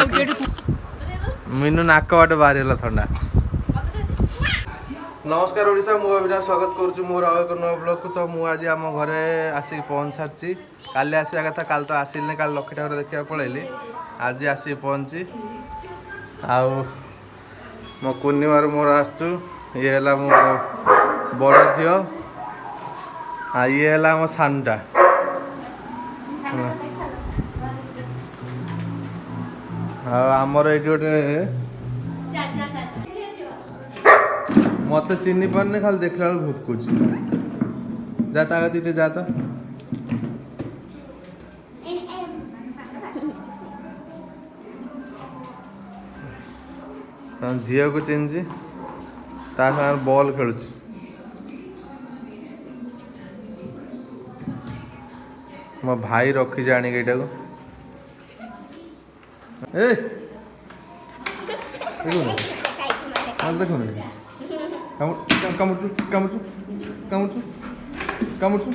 मीनू नाक बाटे बाहरी गला थंडा। नमस्कार ओडिशा, मु अविनाश स्वागत करुछु मोर आउ एक नव ब्लॉग को। तो मु आज आम घरे आसिक पहुँच सारी। काली आसिया कथा, काल तो आसिलनि, काल लक्ष्मी ठाकुर देखा पलैली, आज आसिक पहुँची। आउ मो पूर्णिमार मोर आसु, ये है मो बड़ झील, ये है मो सानटा। आमर ये गोटे मत चिन्ह पारनी, खाली देखला भुकुच। जा दीटे जा तो झील को चिन्ह बॉल खेलु। मो भाई रखी जानी एटा को देखो कामुचु कामुचु कामुचु कामुचु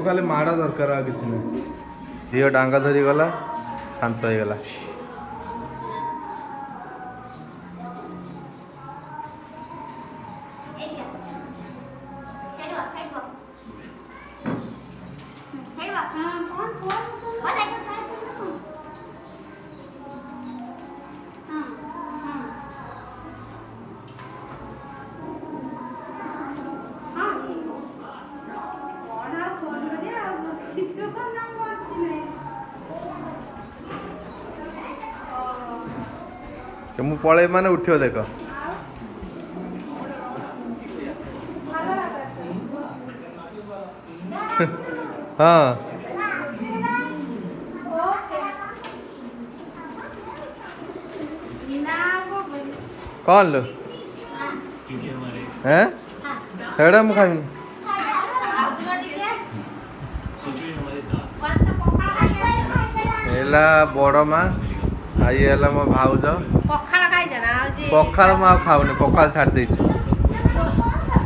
खाली माड़ा दरकार आ किसी ना। झील डांगा धरी गला, शांत हो गला। मु पलैबी माने उठियो देख। हाँ कौन लो हैं हेड़ा मु खाइबी। एला बड़ माँ, ये है मो भाउज। पखाल मु खाऊनी, पखाल छाड़ दे।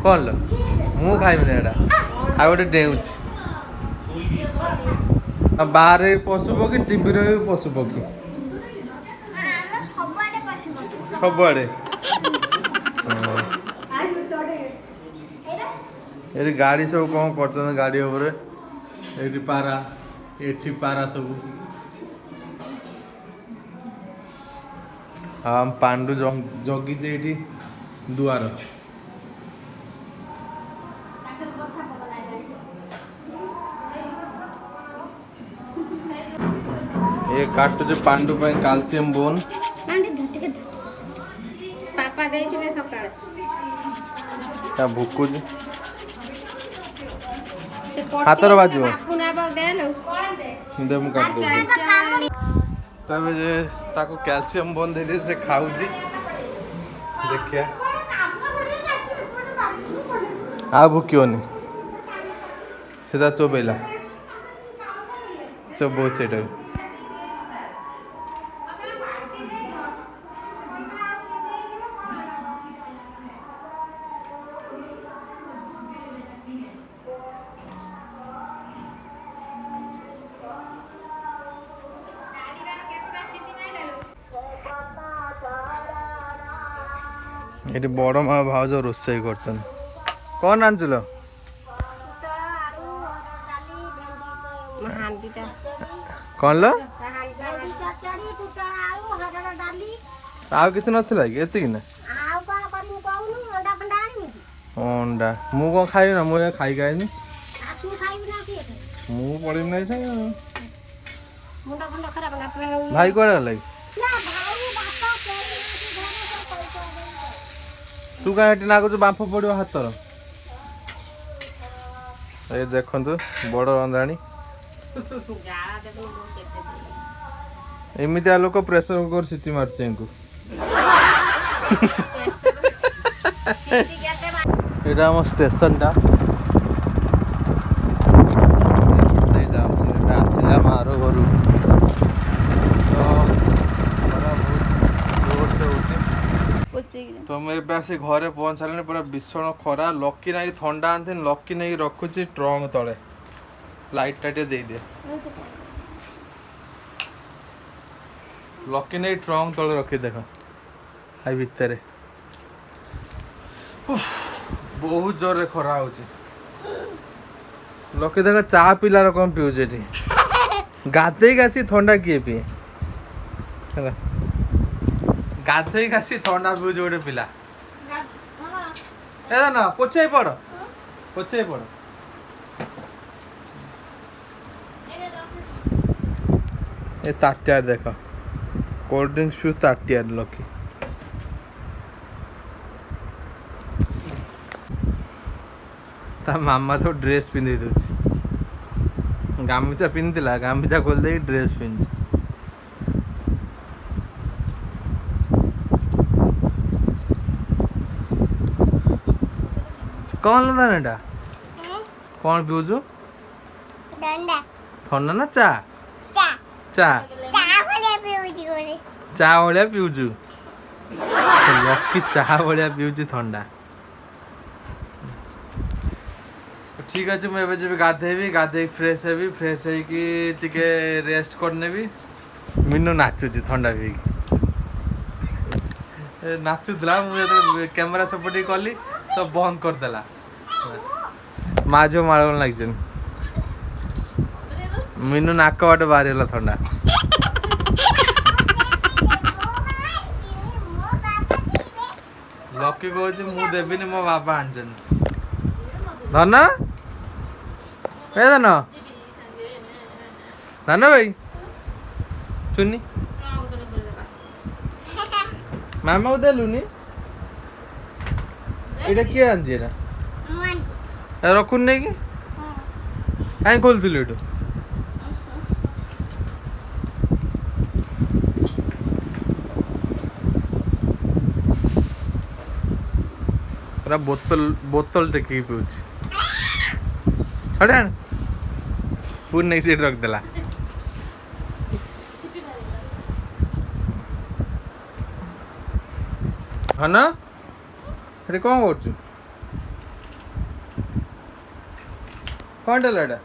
कौन लो मु खाइबी एटा आ गोटे डेउच बाहर पशु पक्षी, टीवी भी पशु पक्षी सबुआड़े। ये गाड़ी सब कौन कर गाड़ी उपरे, ये पारा, ये पारा सब। हम पांडु जगी ये दुआर। ये काटु पांडु पे कैल्शियम बोन। पापा देइथिले सकाळे ता भुकुज से हातर बाजो पुना बग देलो दे मु काट दे। तबे जे ताको कैल्शियम बोन दे दे, से खाउजी। देखिया आ भुकियोनी सीधा चोबेला चोबो सेटा। ये बड़ माँ भाज रोसई कर कौन आंचल कौन लो आउ किसी नाला कि एति ना अंडा मु कौन खाई ना, मुझे खाई खाइनी मु पड़ी ना भाई कौन लगे तू कहीं नागुच बांफ पड़ो हाथर। ये देखु बड़ रंधाणी एमती लोक प्रेसर कुकर सीटी मार्च यहाँ आम स्टेशन टा आसला मार घर तो मैं आसी घरे पहुँच सारे पूरा भीषण खरा। लकी ना थंडा आनी लकी नहीं रखुची ट्रंक तले लाइट टा दे दिए लकी नहीं ट्रंक तले रखी देख आई भितर बहुत जोर रे खरा हो लकी देख चा पिलार कौन पिऊे गाधे आसी थंडा किए पी गाधे आसी थंडा पिऊे गोटे पिला ए ना पोछे पड़ ए ताटिया देख कोल्ड ड्रिंक्स पिऊ ताटिया लकी ता मामा तो ड्रेस पिंधि दूची गामछा पिंधिला गामछा खोल दे ड्रेस पिंधि कौन लदा नेटा कौन पिऊचु थंडा ना चा चा चा भाया पिऊचु लकी चा भाया पिऊचु थंडा ठीक अच्छे मुझे जब गाधेबी गाधे फ्रेश हेबी फ्रेश होगी टिके रेस्ट करने भी मीनू नाचुची थंडा पी नाचुला मुझे कैमरा सपोर्ट कली तो बंद करदेला माझ मार लगे मीनू नाक बाट बाहरी गला थंडा लकी कह मु देवी मो बाबा आन धन ए धन धन भाई चुनी मामा को देलुनी एटा किए आनछि एटा रखुन नहीं कि कहीं खोलथिलु एटू पूरा बोतल टेक पिऊँ छड़े पूरी नहीं सीट रखदेला हाँ ना ये कौन कर कौन डेला एटा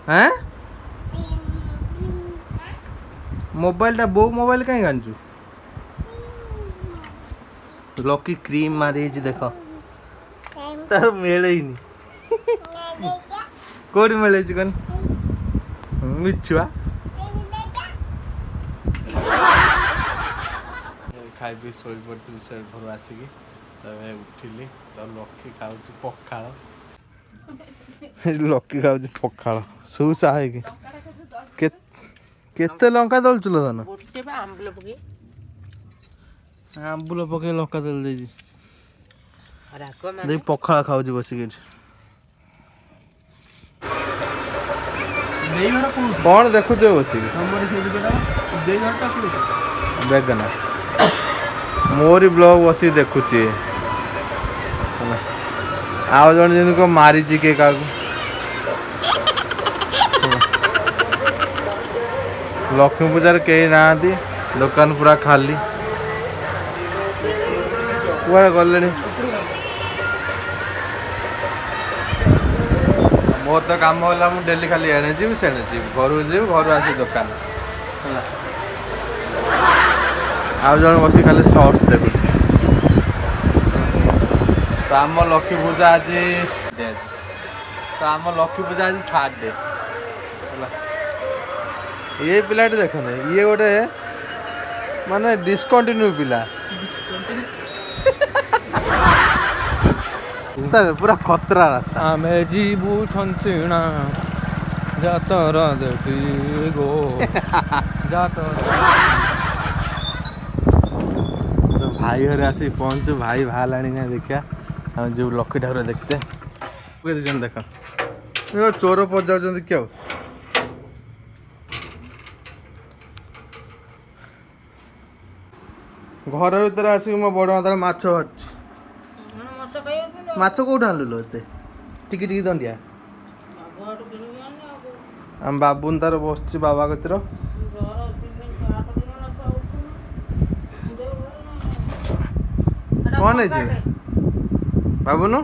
हैं मोबाइल टा बो मोबाइल कहीं आनचु लकी क्रीम मारी देख तार मिले ही नहीं कोड़ी मिले कौन मिछुआ खाई पी शो पड़ी से घर आसिकी उठिली तो लकी खाऊ पखाड़ लकी खाऊ पखाड़ सुसा है केते लंका दलचुल धन आंबुल पके लंका दल दे पखाड़ खाऊ बसिक कौन देखुच बसिक बेगना मोरी ब्लॉग बसी देखुची आउ जन जन को मारी के का लक्ष्मी पूजार कहीं ना दुकान पूरा खाली कुआ गले मोर तो काम होला मु डेली खाली एने जी सेने जी घर आसी दुकान आउ जन बस खाली शॉर्ट्स देखु तो आम लक्ष्मी पूजा आज तो आम लक्ष्मी पूजा आज थर्ड डे ये पिला देख ये गोटे माने डिस्कंटिन्यू पिला पूरा खतरा रास्ता आमे जीबू छंचिणा जातरा देखी गो जातरा तो भाई घर आसी पहुंचु भाई बाहर ना देखिया हम जो लक्ष्मी ठाकुर देखते देख चोर पचार क्यों घर भर आसिक मो बड़ मात्र माछ माछ कौट आनलु एते टिकी टिकी दंडिया आम बाबुन तार बस बाबा कतिर कौन है बाबुनु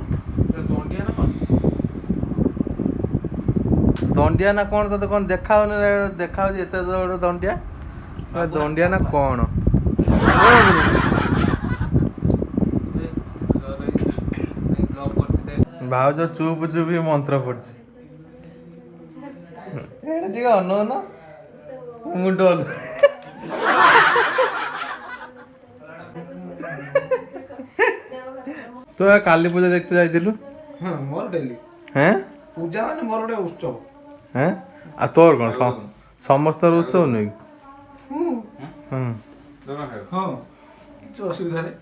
दंडिया ना कौन तो कौन देखा एत बड़ दंडिया दंडिया ना कौन भाउज चुप चुप ही मंत्र पड़छ अनु ना मुंड तो काली पूजा देखते जाइलु हाँ मोर डेली हैं पूजा माने मोर गोटे उत्सव हैं आ तोर कौन समस्त उत्सव नहीं हाँ किसी असुविधा नहीं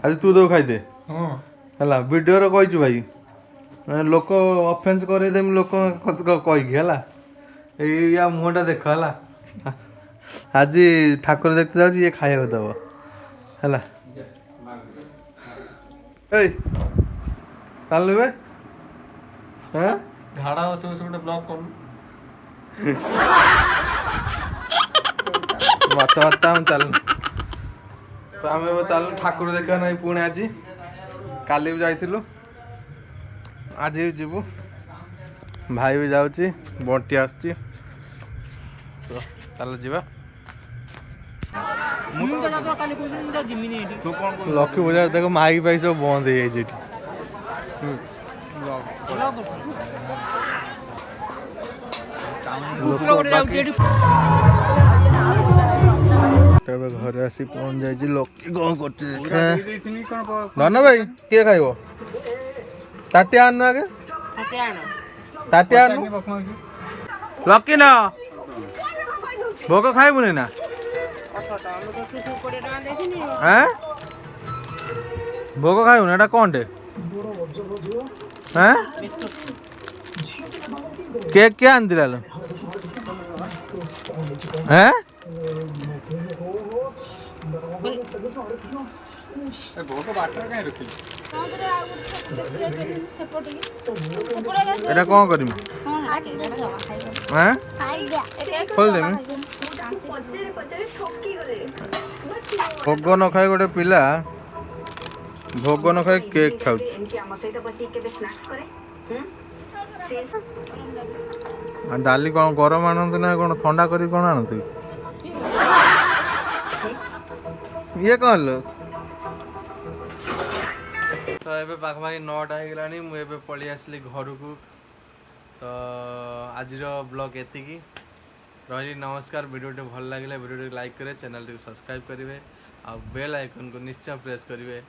आज तू दो खाई दे हाँ है वीडियो रे कही भाई लोक अफेन्स करदेमी लोक कहीकि है या मुहटा देख है आज ठाकुर देखते जाऊँ ये खाया दब है चलु बे हैं झाड़ा हो तो गोटे ब्लॉक कर माता माता हम चल तो आम चल ठाकुर देखा ना पुणी आज काली भी जाइलु आज भी जीवु भाई भी जाऊँगी बंटी आसुची तो चल जीवा लक्ष्मी पूजा देख माइक फाइक सब बंद हो जाए घरे आसी पहुंच जाए लकी कौन कर धन भाई किए खाइब ताटिया आनु आगे ताटिया आनु लकी ना भोग खाइबुनि ना हैं भोग खाइबुनि एटा कौन टे हैं केक क्या आन दिला लो हैं एटा कौन करिम हैं खोल देमी भोग न खाई गोटे पिला भोग न खाई केक खाऊ डाली कौन गरम आनंद ना कौन ठंडा करी कौन आनंद ये कौन लो तो ये पाखापाखि 9टा हो मुझे पलि आसली घर को तो आज ब्लॉग एतिकी रही नमस्कार वीडियो भल लगे वीडियो लाइक करें चैनल सब्सक्राइब करेंगे आ बेल आइकन को निश्चय प्रेस करेंगे।